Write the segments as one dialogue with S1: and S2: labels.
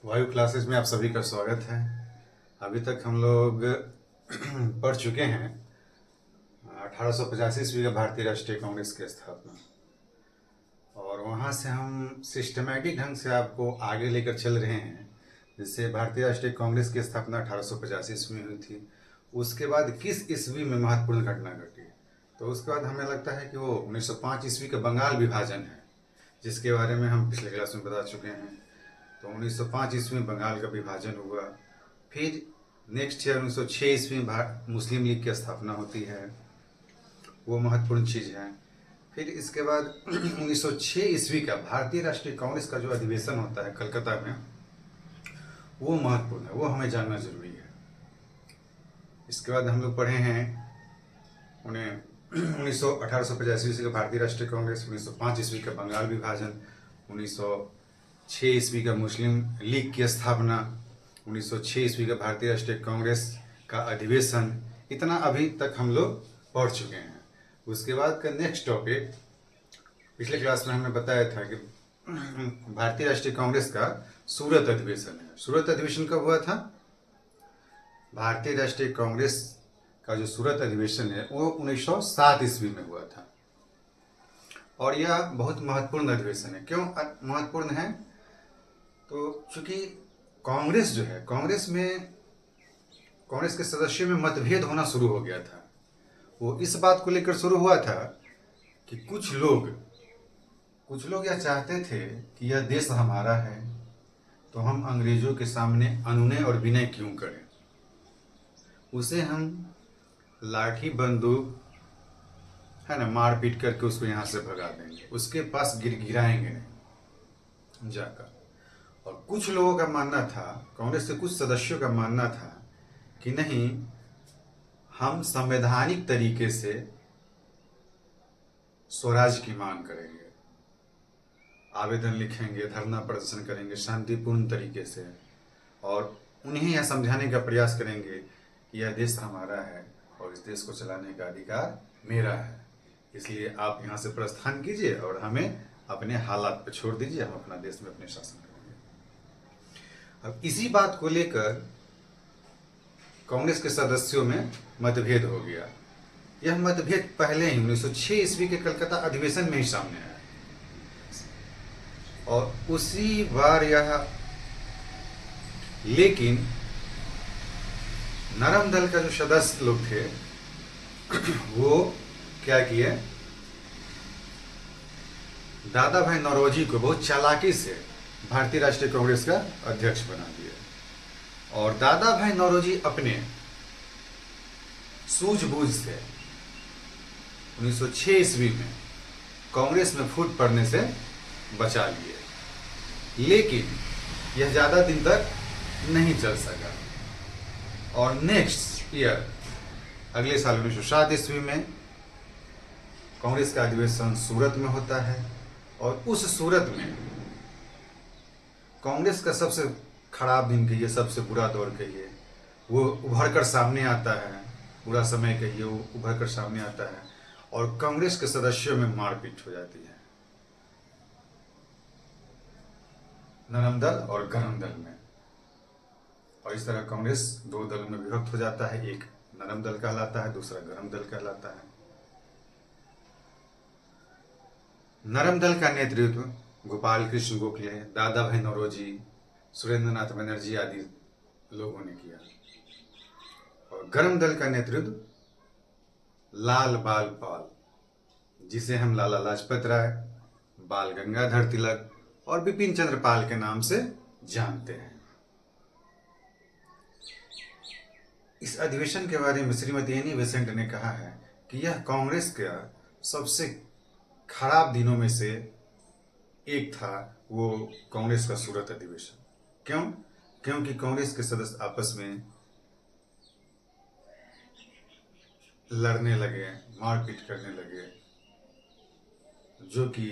S1: वायु क्लासेस में आप सभी का स्वागत है। अभी तक हम लोग पढ़ चुके हैं 1885 ईस्वी का भारतीय राष्ट्रीय कांग्रेस की स्थापना, और वहाँ से हम सिस्टमैटिक ढंग से आपको आगे लेकर चल रहे हैं। जिससे भारतीय राष्ट्रीय कांग्रेस की स्थापना 1885 ईस्वी में हुई थी। उसके बाद किस ईस्वी में महत्वपूर्ण घटना घटी, तो उसके बाद हमें लगता है कि वो 1905 ईस्वी का बंगाल विभाजन है, जिसके बारे में हम पिछले क्लास में बता चुके हैं। तो 1905 ईस्वी में बंगाल का विभाजन हुआ। फिर नेक्स्ट ईयर 1906 ईस्वी में मुस्लिम लीग की स्थापना होती है, वो महत्वपूर्ण चीज़ है। फिर इसके बाद 1906 ईस्वी का भारतीय राष्ट्रीय कांग्रेस का जो अधिवेशन होता है कलकत्ता में, वो महत्वपूर्ण है, वो हमें जानना जरूरी है। इसके बाद हम लोग पढ़े हैं उन्हें 1885 ईस्वी का भारतीय राष्ट्रीय कांग्रेस, 1905 ईस्वी का बंगाल विभाजन, 1906 ईस्वी का मुस्लिम लीग की स्थापना, 1906 ईस्वी का भारतीय राष्ट्रीय कांग्रेस का अधिवेशन। इतना अभी तक हम लोग पढ़ चुके हैं। उसके बाद का नेक्स्ट टॉपिक पिछले क्लास में हमने बताया था कि भारतीय राष्ट्रीय कांग्रेस का सूरत अधिवेशन है। सूरत अधिवेशन कब हुआ था? भारतीय राष्ट्रीय कांग्रेस का जो सूरत अधिवेशन है वो 1907 ईस्वी में हुआ था, और यह बहुत महत्वपूर्ण अधिवेशन है। क्यों महत्वपूर्ण है? तो चूंकि कांग्रेस जो है, कांग्रेस के सदस्यों में मतभेद होना शुरू हो गया था। वो इस बात को लेकर शुरू हुआ था कि कुछ लोग यह चाहते थे कि यह देश हमारा है, तो हम अंग्रेजों के सामने अनुनय और विनय क्यों करें, उसे हम लाठी बंदूक है ना मार पीट करके उसको यहाँ से भगा देंगे, उसके पास गिराएंगे नहीं जाकर। और कुछ लोगों का मानना था, कांग्रेस के कुछ सदस्यों का मानना था कि नहीं, हम संवैधानिक तरीके से स्वराज की मांग करेंगे, आवेदन लिखेंगे, धरना प्रदर्शन करेंगे शांतिपूर्ण तरीके से, और उन्हें यह समझाने का प्रयास करेंगे कि यह देश हमारा है और इस देश को चलाने का अधिकार मेरा है, इसलिए आप यहाँ से प्रस्थान कीजिए और हमें अपने हालात पर छोड़ दीजिए, हम अपना देश में अपने शासन करेंगे। अब इसी बात को लेकर कांग्रेस के सदस्यों में मतभेद हो गया। यह मतभेद पहले ही 1906 ईस्वी के कलकत्ता अधिवेशन में ही सामने आया, और उसी बार लेकिन नरम दल का जो सदस्य लोग थे वो क्या किए, दादा भाई नौरोजी को बहुत चालाकी से भारतीय राष्ट्रीय कांग्रेस का अध्यक्ष बना दिया। और दादा भाई नौरोजी अपने सूझबूझ से 1906 ईस्वी में कांग्रेस में फूट पड़ने से बचा लिए, लेकिन यह ज्यादा दिन तक नहीं चल सका। और नेक्स्ट ईयर अगले साल 1907 ईस्वी में कांग्रेस का अधिवेशन सूरत में होता है, और उस सूरत में कांग्रेस का सबसे खराब दिन कहिए, सबसे बुरा दौर कहिए, वो उभर कर सामने आता है, बुरा समय कहिए, वो उभर कर सामने आता है, और कांग्रेस के सदस्यों में मारपीट हो जाती है, नरम दल और गरम दल में। और इस तरह कांग्रेस दो दल में विभक्त हो जाता है, एक नरम दल कहलाता है, दूसरा गरम दल कहलाता है। नरम दल का नेतृत्व गोपाल कृष्ण गोखले, दादा भाई नौरोजी, सुरेंद्र नाथ बनर्जी आदि लोगों ने किया, और गरम दल का नेतृत्व लाल बाल पाल, जिसे हम लाला लाजपत राय, बाल गंगाधर तिलक और बिपिन चंद्र पाल के नाम से जानते हैं। इस अधिवेशन के बारे में श्रीमती एनी बेसेंट ने कहा है कि यह कांग्रेस का सबसे खराब दिनों में से एक था, वो कांग्रेस का सूरत अधिवेशन। क्यों? क्योंकि कांग्रेस के सदस्य आपस में लड़ने लगे, मारपीट करने लगे, जो कि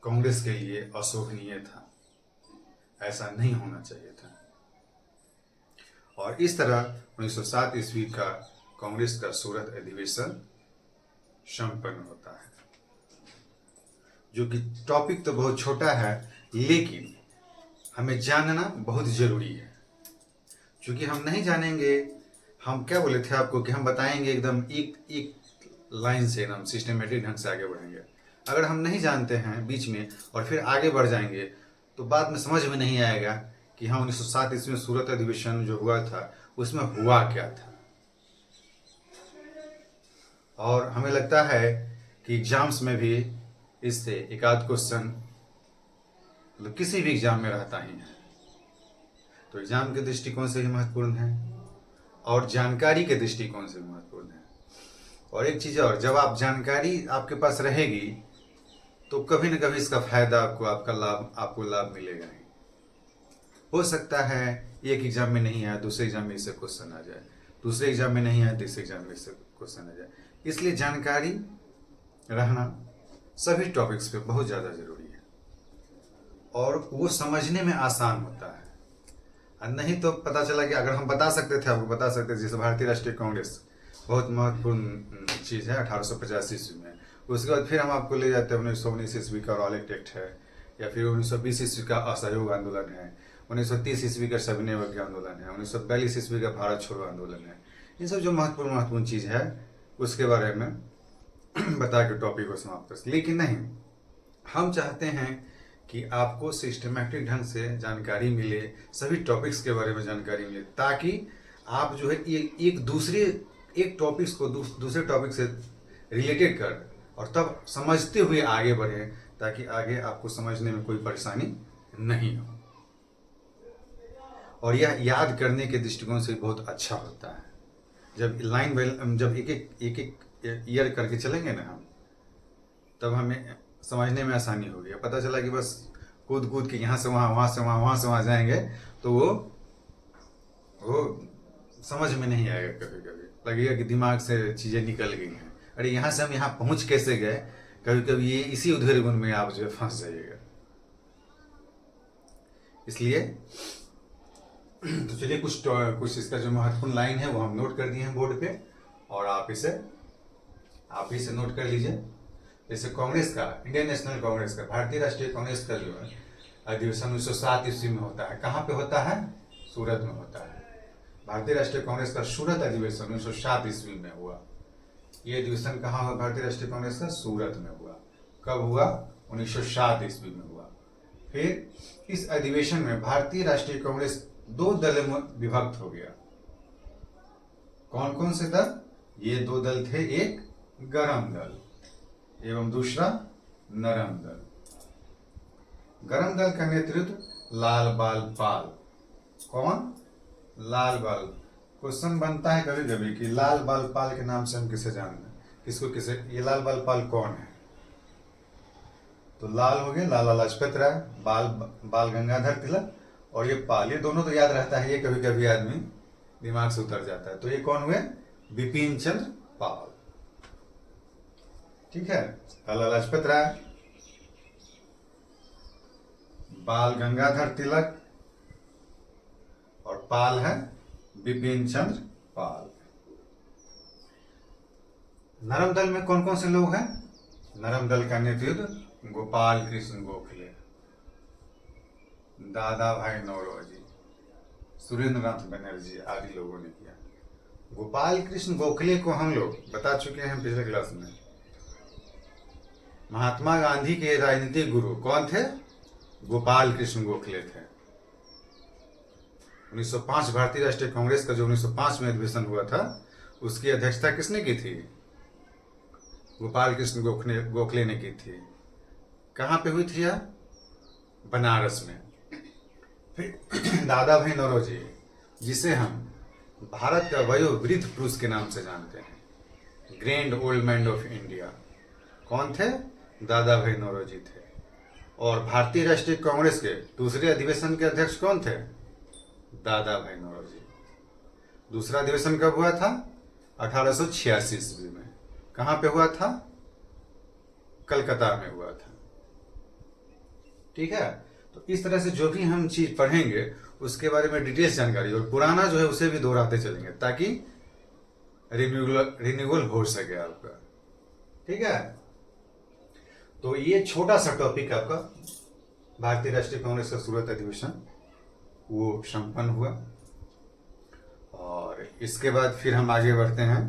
S1: कांग्रेस के लिए अशोभनीय था, ऐसा नहीं होना चाहिए था। और इस तरह 1907 ईस्वी का कांग्रेस का सूरत अधिवेशन संपन्न होता है, जो कि टॉपिक तो बहुत छोटा है, लेकिन हमें जानना बहुत ज़रूरी है, क्योंकि हम नहीं जानेंगे। हम क्या बोले थे आपको कि हम बताएंगे एकदम एक एक लाइन से, एकदम सिस्टमेटिक ढंग से आगे बढ़ेंगे। अगर हम नहीं जानते हैं बीच में और फिर आगे बढ़ जाएंगे तो बाद में समझ में नहीं आएगा कि हाँ 1907 ईस्वी में सूरत अधिवेशन जो हुआ था उसमें हुआ क्या था। और हमें लगता है कि एग्जाम्स में भी इससे एक आध क्वेश्चन मतलब किसी भी एग्जाम में रहता ही है, तो एग्जाम के दृष्टिकोण से भी महत्वपूर्ण है और जानकारी के दृष्टिकोण से भी महत्वपूर्ण है। और एक चीज़ और, जब आप जानकारी आपके पास रहेगी तो कभी न कभी इसका फायदा आपको लाभ मिलेगा ही। हो सकता है एक एग्जाम में नहीं आया, दूसरे एग्जाम में इससे क्वेश्चन आ जाए, दूसरे एग्जाम में नहीं आया, तीसरे एग्जाम में इससे क्वेश्चन आ जाए। इसलिए जानकारी रहना सभी टॉपिक्स पे बहुत ज़्यादा जरूरी है और वो समझने में आसान होता है। और नहीं तो पता चला कि अगर हम बता सकते थे, आपको बता सकते थे, जैसे भारतीय राष्ट्रीय कांग्रेस बहुत महत्वपूर्ण चीज़ है 1885 ईस्वी में। उसके बाद फिर हम आपको ले जाते हैं 1919 ईस्वी का रॉलेट एक्ट है, या फिर 1920 ईस्वी का असहयोग आंदोलन है, 1930 ईस्वी का सविनय अवज्ञा आंदोलन है, 1942 ईस्वी का भारत छोड़ो आंदोलन है। ये सब जो महत्वपूर्ण चीज़ है उसके बारे में बता के टॉपिक को समाप्त कर। लेकिन नहीं, हम चाहते हैं कि आपको सिस्टमैटिक ढंग से जानकारी मिले, सभी टॉपिक्स के बारे में जानकारी मिले, ताकि आप जो है एक टॉपिक्स को दूसरे टॉपिक से रिलेटेड कर और तब समझते हुए आगे बढ़े, ताकि आगे आपको समझने में कोई परेशानी नहीं हो। और यह याद करने के दृष्टिकोण से बहुत अच्छा होता है। जब एक ईयर करके चलेंगे ना हम, तब हमें समझने में आसानी होगी। पता चला कि बस कूद के यहाँ से वहाँ, वहाँ से वहाँ, वहाँ से वहाँ जाएंगे तो वो समझ में नहीं आएगा। कभी कभी लगेगा कि दिमाग से चीज़ें निकल गई हैं, अरे यहाँ से हम यहाँ पहुँच कैसे गए। कभी कभी ये इसी उधेड़ बुन में आप जो है फंस जाइएगा। इसलिए तो चलिए कुछ इसका जो महत्वपूर्ण लाइन है वो हम नोट कर दिए हैं बोर्ड पे, और आप इसे नोट कर लीजिए। जैसे कांग्रेस का, इंडियन नेशनल कांग्रेस का, भारतीय राष्ट्रीय कांग्रेस का जो है अधिवेशन 1907 ईस्वी में होता है। कहाँ पे होता है? सूरत में होता है। भारतीय राष्ट्रीय कांग्रेस का सूरत अधिवेशन 1907 ईस्वी में हुआ। ये अधिवेशन कहाँ हुआ? भारतीय राष्ट्रीय कांग्रेस का सूरत में हुआ। कब हुआ? 1907 ईस्वी में हुआ। फिर इस अधिवेशन में भारतीय राष्ट्रीय कांग्रेस दो दलों में विभक्त हो गया। कौन कौन से दल? ये दो दल थे, एक गरम दल एवं दूसरा नरम दल। गरम दल का नेतृत्व लाल बाल पाल। कौन? लाल बाल। क्वेश्चन बनता है कभी कभी कि लाल बाल पाल के नाम से हम किसे जानते हैं, ये लाल बाल पाल कौन है? तो लाल हो गए लाला लाजपत राय, बाल गंगाधर तिलक, और ये पाल, ये दोनों तो याद रहता है, ये कभी कभी आदमी दिमाग से उतर जाता है। तो ये कौन हुए? बिपिन चंद्र पाल। ठीक है, लाला लाजपत राय, बाल गंगाधर तिलक, और पाल है बिपिन चंद्र पाल। नरम दल में कौन कौन से लोग हैं? नरम दल का नेतृत्व गोपाल कृष्ण गोखले, दादा भाई नौरोजी, सुरेंद्र नाथ बनर्जी आदि लोगों ने किया। गोपाल कृष्ण गोखले को हम लोग बता चुके हैं पिछले क्लास में। महात्मा गांधी के राजनीतिक गुरु कौन थे? गोपाल कृष्ण गोखले थे। 1905 भारतीय राष्ट्रीय कांग्रेस का जो 1905 में अधिवेशन हुआ था, उसकी अध्यक्षता किसने की थी? गोपाल कृष्ण गोखले ने की थी। कहाँ पे हुई थी यह? बनारस में। फिर दादा भाई नौरोजी, जिसे हम भारत का वयोवृद्ध पुरुष के नाम से जानते हैं, grand old man of India, कौन थे? दादा भाई नौरोजी थे। और भारतीय राष्ट्रीय कांग्रेस के दूसरे अधिवेशन के अध्यक्ष कौन थे? दादा भाई नौरोजी। दूसरा अधिवेशन कब हुआ था? 1886 ईस्वी में। कहाँ पे हुआ था? कलकत्ता में हुआ था। ठीक है, तो इस तरह से जो भी हम चीज पढ़ेंगे उसके बारे में डिटेल्स जानकारी, और पुराना जो है उसे भी दोहराते चलेंगे ताकि रिन्यूअल हो सके आपका। ठीक है, तो ये छोटा सा टॉपिक आपका भारतीय राष्ट्रीय कांग्रेस का सूरत अधिवेशन वो संपन्न हुआ। और इसके बाद फिर हम आगे बढ़ते हैं।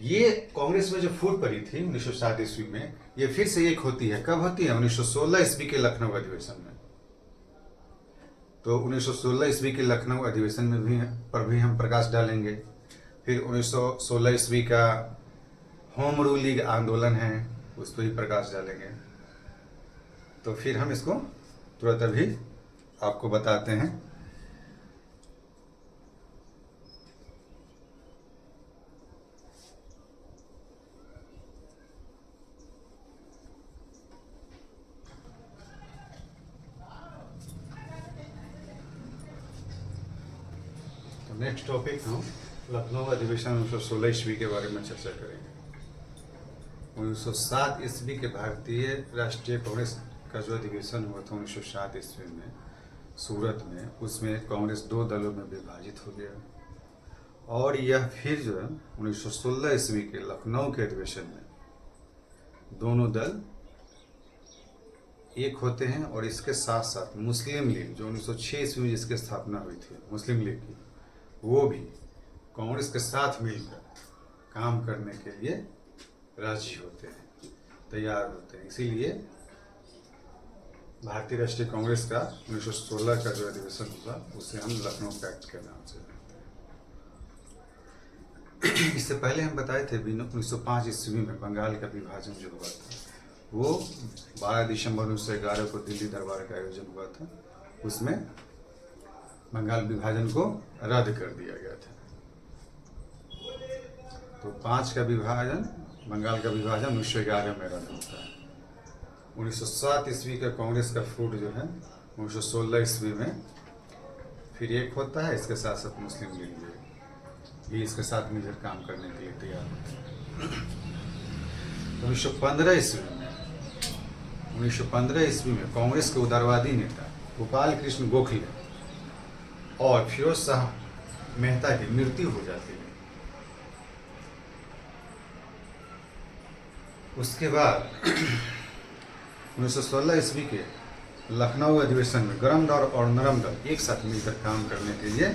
S1: ये कांग्रेस में जो फूट पड़ी थी 1907 ईस्वी में, ये फिर से एक होती है। कब होती है? 1916 ईस्वी के लखनऊ अधिवेशन में। तो 1916 ईस्वी के लखनऊ अधिवेशन में भी हम प्रकाश डालेंगे। फिर 1916 ईस्वी का होम रूल लीग आंदोलन है, उस पर भी प्रकाश डालेंगे। तो फिर हम इसको तुरंत अभी आपको बताते हैं। तो नेक्स्ट टॉपिक हम लखनऊ अधिवेशन 1916 ईस्वी के बारे में चर्चा करेंगे। 1907 ईस्वी के भारतीय राष्ट्रीय कांग्रेस का जो अधिवेशन हुआ था 1907 ईस्वी में सूरत में, उसमें कांग्रेस दो दलों में विभाजित हो गया। और यह फिर जो है 1916 ईस्वी के लखनऊ के अधिवेशन में दोनों दल एक होते हैं। और इसके साथ साथ मुस्लिम लीग जो 1906 ईस्वी में जिसकी स्थापना हुई थी मुस्लिम लीग की, वो भी कांग्रेस के साथ मिलकर काम करने के लिए राजी होते हैं, तैयार होते हैं। इसीलिए भारतीय राष्ट्रीय कांग्रेस का 1916 का जो अधिवेशन हुआ उसे हम लखनऊ पैक्ट के नाम से जानते हैं। इससे पहले हम बताए थे 1905 ईस्वी में बंगाल का विभाजन जो हुआ था, वो 12 दिसंबर 1911 को दिल्ली दरबार का आयोजन हुआ था। उसमें बंगाल विभाजन को रद्द कर दिया गया था। तो 5 का विभाजन, बंगाल का विभाजन 1911 में रद्द होता है। 1907 ईस्वी का कांग्रेस का फूट जो है 1916 ईस्वी में फिर एक होता है। इसके साथ साथ मुस्लिम लीग भी इसके साथ मिलकर काम करने के लिए तैयार होते हैं। 1915 ईस्वी में कांग्रेस के उदारवादी नेता गोपाल कृष्ण गोखले और फिरोज शाह मेहता की मृत्यु हो जाती है। उसके बाद 1916 ईस्वी के लखनऊ अधिवेशन में गरम दल और नरम दल एक साथ मिलकर काम करने के लिए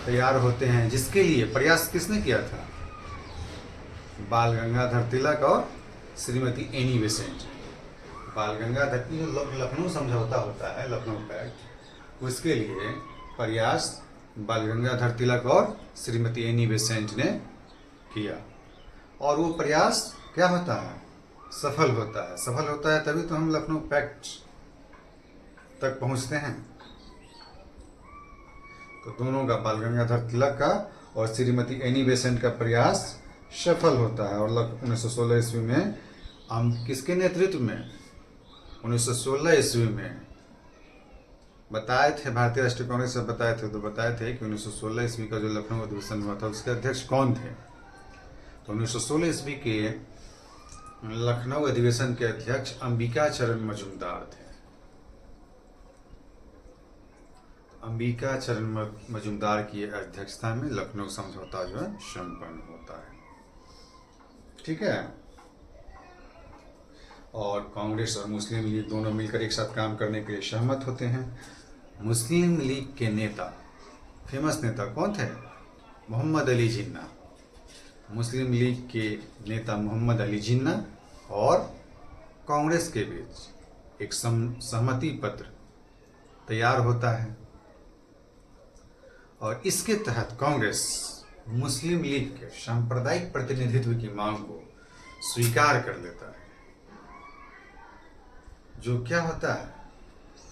S1: तैयार होते हैं, जिसके लिए प्रयास किसने किया था? बाल गंगाधर तिलक और श्रीमती एनी बेसेंट। बाल गंगाधर तिलक लखनऊ समझौता होता है, लखनऊ पैक्ट, उसके लिए प्रयास बाल गंगाधर तिलक और श्रीमती एनी बेसेंट ने किया। और वो प्रयास क्या होता है? सफल होता है। सफल होता है तभी तो हम लखनऊ पैक्ट तक पहुंचते हैं। तो दोनों का, बाल गंगाधर तिलक का और श्रीमती एनी बेसेंट का प्रयास सफल होता है। और 1916 ईस्वी में हम किसके नेतृत्व में? 1916 ईस्वी में बताए थे, भारतीय राष्ट्रीय कांग्रेस से बताए थे कि 1916 ईस्वी का जो लखनऊ अधिवेशन हुआ था उसके अध्यक्ष कौन थे? तो 1916 ईस्वी के लखनऊ अधिवेशन के अध्यक्ष अंबिका चरण मजूमदार थे। अंबिका चरण मजूमदार की अध्यक्षता में लखनऊ समझौता जो है संपन्न होता है। ठीक है। और कांग्रेस और मुस्लिम लीग दोनों मिलकर एक साथ काम करने के लिए सहमत होते हैं। मुस्लिम लीग के नेता, फेमस नेता कौन थे? मोहम्मद अली जिन्ना। मुस्लिम लीग के नेता मोहम्मद अली जिन्ना और कांग्रेस के बीच एक सहमति पत्र तैयार होता है। और इसके तहत कांग्रेस मुस्लिम लीग के सांप्रदायिक प्रतिनिधित्व की मांग को स्वीकार कर लेता है। जो क्या होता है,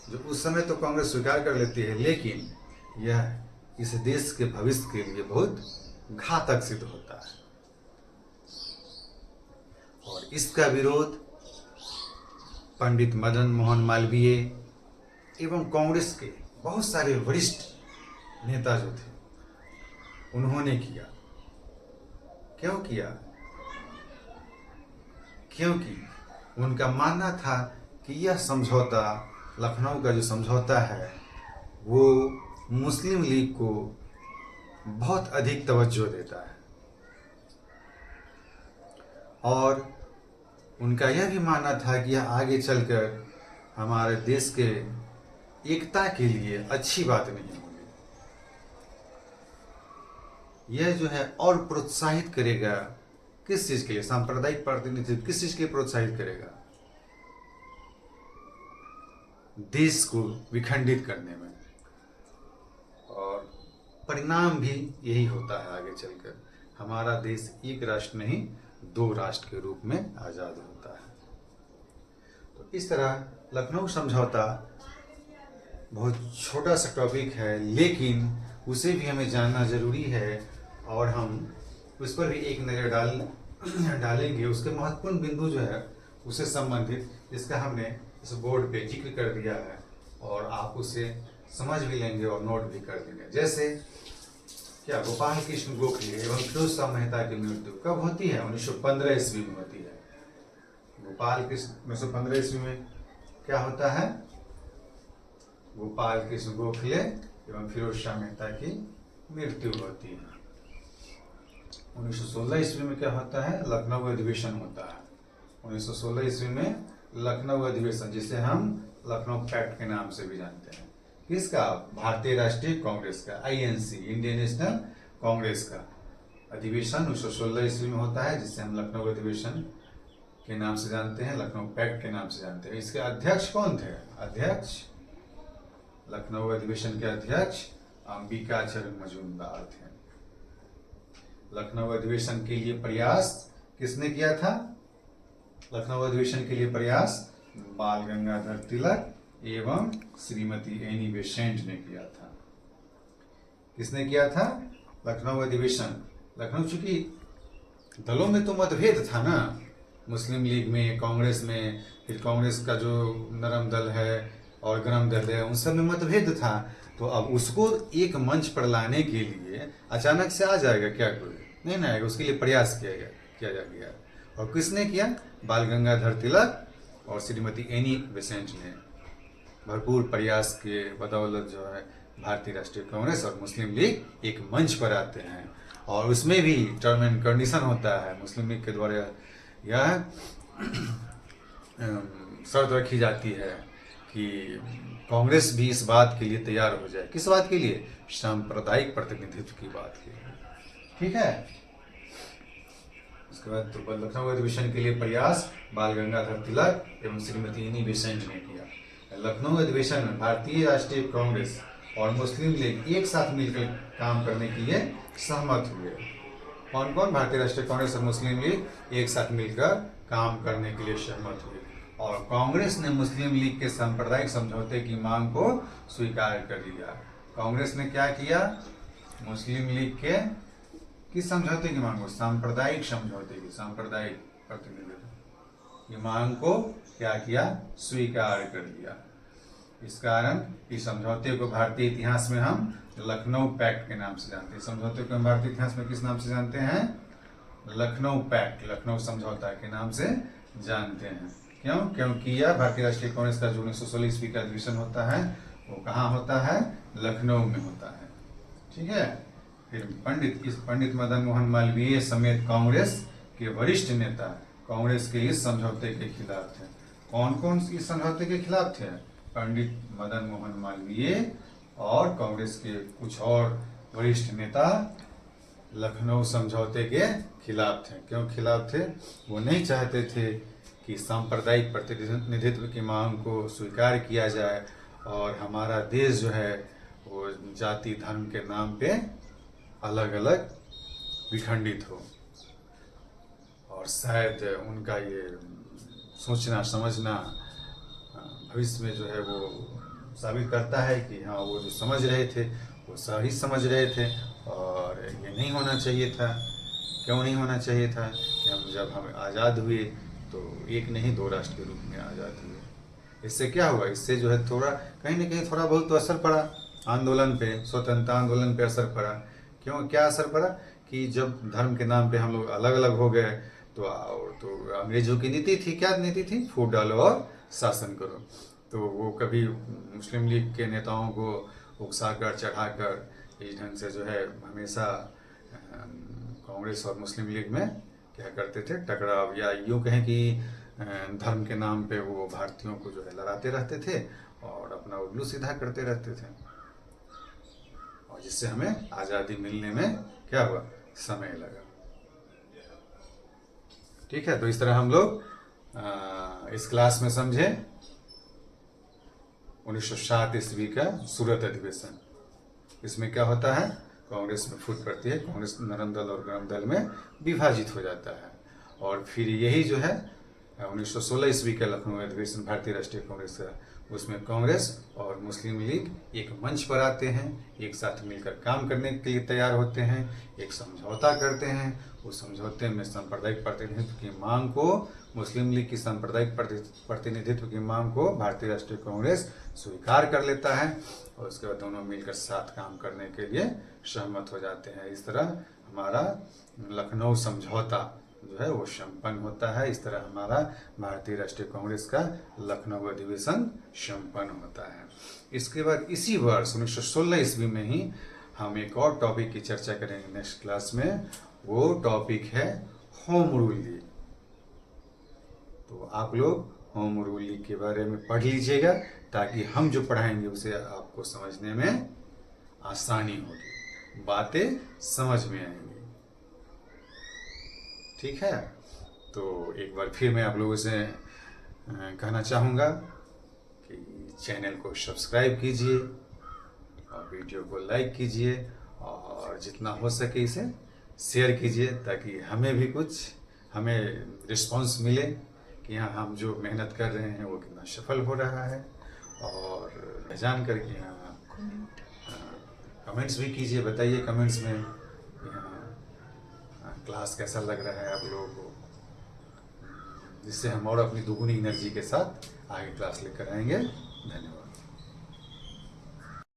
S1: जो उस समय तो कांग्रेस स्वीकार कर लेती है, लेकिन यह इस देश के भविष्य के लिए बहुत घातक सिद्ध होता है। और इसका विरोध पंडित मदन मोहन मालवीय एवं कांग्रेस के बहुत सारे वरिष्ठ नेता जो थे उन्होंने किया। क्यों किया? क्योंकि उनका मानना था कि यह समझौता, लखनऊ का जो समझौता है, वो मुस्लिम लीग को बहुत अधिक तवज्जो देता है। और उनका यह भी मानना था कि यह आगे चलकर हमारे देश के एकता के लिए अच्छी बात नहीं होगी। यह जो है और प्रोत्साहित करेगा किस चीज के लिए? सांप्रदायिक प्रतिनिधित्व किस चीज के लिए प्रोत्साहित करेगा? देश को विखंडित करने में। और परिणाम भी यही होता है आगे चलकर। हमारा देश एक राष्ट्र नहीं 2 राष्ट्र के रूप में आजाद होता है। तो इस तरह लखनऊ समझौता बहुत छोटा सा टॉपिक है, लेकिन उसे भी हमें जानना जरूरी है और हम उस पर भी एक नज़र डालेंगे। उसके महत्वपूर्ण बिंदु जो है उससे संबंधित, इसका हमने इस बोर्ड पे जिक्र कर दिया है और आप उसे समझ भी लेंगे और नोट भी कर लेंगे। जैसे क्या गोपाल कृष्ण गोखले एवं फिरोज शाह मेहता की मृत्यु कब होती है? 1915 ईस्वी में होती है। गोपाल कृष्ण 1915 ईस्वी में क्या होता है? गोपाल कृष्ण गोखले एवं फिरोज शाह मेहता की मृत्यु होती है। 1916 ईस्वी में क्या होता है? लखनऊ अधिवेशन होता है। 1916 ईस्वी में लखनऊ अधिवेशन, जिसे हम लखनऊ पैक्ट के नाम से भी जानते हैं। किसका? भारतीय राष्ट्रीय कांग्रेस का, आईएनसी, इंडियन नेशनल कांग्रेस का अधिवेशन 1916 ईस्वी में होता है, जिसे हम लखनऊ अधिवेशन के नाम से जानते हैं, लखनऊ पैक्ट के नाम से जानते हैं। इसके अध्यक्ष कौन थे? अध्यक्ष, लखनऊ अधिवेशन के अध्यक्ष अंबिकाचरण मजूमदार थे। लखनऊ अधिवेशन के लिए प्रयास किसने किया था? लखनऊ अधिवेशन के लिए प्रयास बाल गंगाधर तिलक एवं श्रीमती एनी बेसेंट ने किया था। किसने किया था? लखनऊ अधिवेशन। लखनऊ, चूंकि दलों में तो मतभेद था ना, मुस्लिम लीग में, कांग्रेस में, फिर कांग्रेस का जो नरम दल है और गरम दल है, उन सब में मतभेद था। तो अब उसको एक मंच पर लाने के लिए अचानक से आ जाएगा क्या? कोई नहीं ना आएगा। उसके लिए प्रयास किया जा गया। और किसने किया? बाल गंगाधर तिलक और श्रीमती एनी बेसेंट ने भरपूर प्रयास के बदौलत जो है भारतीय राष्ट्रीय कांग्रेस और मुस्लिम लीग एक मंच पर आते हैं। और उसमें भी टर्म एंड कंडीशन होता है। मुस्लिम लीग के द्वारा यह शर्त रखी जाती है कि कांग्रेस भी इस बात के लिए तैयार हो जाए। किस बात के लिए? सांप्रदायिक प्रतिनिधित्व की बात के लिए। ठीक है। उसके बाद तो लखनऊ अधिवेशन के लिए प्रयास बाल गंगाधर तिलक एवं श्रीमती एनी बेसेंट ने किया। लखनऊ अधिवेशन में भारतीय राष्ट्रीय कांग्रेस और मुस्लिम लीग एक साथ मिलकर काम करने के लिए सहमत हुए। कौन कौन? भारतीय राष्ट्रीय कांग्रेस और मुस्लिम लीग एक साथ मिलकर काम करने के लिए सहमत हुए। और कांग्रेस ने मुस्लिम लीग के सांप्रदायिक समझौते की मांग को स्वीकार कर लिया। कांग्रेस ने क्या किया? मुस्लिम लीग के किस समझौते की मांग को? सांप्रदायिक समझौते की, सांप्रदायिक प्रतिनिधित्व की मांग को क्या किया? स्वीकार कर लिया। इस कारण इस समझौते को भारतीय इतिहास में हम लखनऊ पैक्ट के नाम से जानते हैं। समझौते को हम भारतीय इतिहास में किस नाम से जानते हैं? लखनऊ पैक्ट, लखनऊ समझौता के नाम से जानते हैं। क्यों? क्योंकि यह भारतीय राष्ट्रीय कांग्रेस का जो 1916 ईस्वी का अधिवेशन होता है वो कहाँ होता है? लखनऊ में होता है। ठीक है। फिर पंडित मदन मोहन मालवीय समेत कांग्रेस के वरिष्ठ नेता कांग्रेस के इस समझौते के खिलाफ थे। कौन कौन इस समझौते के खिलाफ थे? पंडित मदन मोहन मालवीय और कांग्रेस के कुछ और वरिष्ठ नेता लखनऊ समझौते के खिलाफ थे। क्यों खिलाफ थे? वो नहीं चाहते थे कि सांप्रदायिक प्रतिनिधित्व की मांग को स्वीकार किया जाए और हमारा देश जो है वो जाति धर्म के नाम पे अलग अलग विखंडित हो। और शायद उनका ये सोचना समझना भविष्य में जो है वो साबित करता है कि हाँ, वो जो समझ रहे थे वो सही समझ रहे थे और ये नहीं होना चाहिए था। क्यों नहीं होना चाहिए था? कि हम आज़ाद हुए तो एक नहीं 2 राष्ट्र के रूप में आज़ाद हुए। इससे क्या हुआ? इससे जो है थोड़ा कहीं ना कहीं थोड़ा बहुत तो असर पड़ा आंदोलन पे, स्वतंत्रता आंदोलन पे असर पड़ा। क्यों? क्या असर पड़ा? कि जब धर्म के नाम पे हम लोग अलग अलग हो गए तो अंग्रेजों की नीति थी, क्या नीति थी? फूट डालो और शासन करो। तो वो कभी मुस्लिम लीग के नेताओं को उकसाकर चढ़ाकर इस ढंग से जो है हमेशा कांग्रेस और मुस्लिम लीग में क्या करते थे? टकराव, या यूँ कहें कि धर्म के नाम पे वो भारतीयों को जो है लड़ाते रहते थे और अपना उल्लू सीधा करते रहते थे, और जिससे हमें आज़ादी मिलने में क्या हुआ, समय लगा। ठीक है, तो इस तरह हम लोग इस क्लास में समझे 1907 ईस्वी का सूरत अधिवेशन। इसमें क्या होता है, कांग्रेस में फूट पड़ती है, कांग्रेस नरम दल और गरम दल में विभाजित हो जाता है, और फिर यही जो है 1916 ईस्वी का लखनऊ अधिवेशन भारतीय राष्ट्रीय कांग्रेस का, उसमें कांग्रेस और मुस्लिम लीग एक मंच पर आते हैं, एक साथ मिलकर काम करने के लिए तैयार होते हैं, एक समझौता करते हैं। उस समझौते में सांप्रदायिक प्रतिनिधित्व की मांग को, मुस्लिम लीग की सांप्रदायिक प्रतिनिधित्व की मांग को भारतीय राष्ट्रीय कांग्रेस स्वीकार कर लेता है, और उसके बाद दोनों मिलकर साथ काम करने के लिए सहमत हो जाते हैं। इस तरह हमारा लखनऊ समझौता जो है वो संपन्न होता है। इस तरह हमारा भारतीय राष्ट्रीय कांग्रेस का लखनऊ अधिवेशन संपन्न होता है। इसके बाद इसी वर्ष 1916 ईस्वी में ही हम एक और टॉपिक की चर्चा करेंगे नेक्स्ट क्लास में। वो टॉपिक है होम रूल लीग। तो आप लोग होम रूल लीग के बारे में पढ़ लीजिएगा, ताकि हम जो पढ़ाएंगे उसे आपको समझने में आसानी होगी, बातें समझ में आएंगी। ठीक है, तो एक बार फिर मैं आप लोगों से कहना चाहूँगा कि चैनल को सब्सक्राइब कीजिए और वीडियो को लाइक कीजिए, और जितना हो सके इसे शेयर कीजिए, ताकि हमें भी कुछ रिस्पांस मिले कि हाँ, हम जो मेहनत कर रहे हैं वो कितना सफल हो रहा है। और जान कर कि हाँ, कमेंट्स भी कीजिए, बताइए कमेंट्स में कि हाँ, क्लास कैसा लग रहा है आप लोगों को, जिससे हम और अपनी दुगुनी एनर्जी के साथ आगे क्लास लेकर आएंगे। धन्यवाद।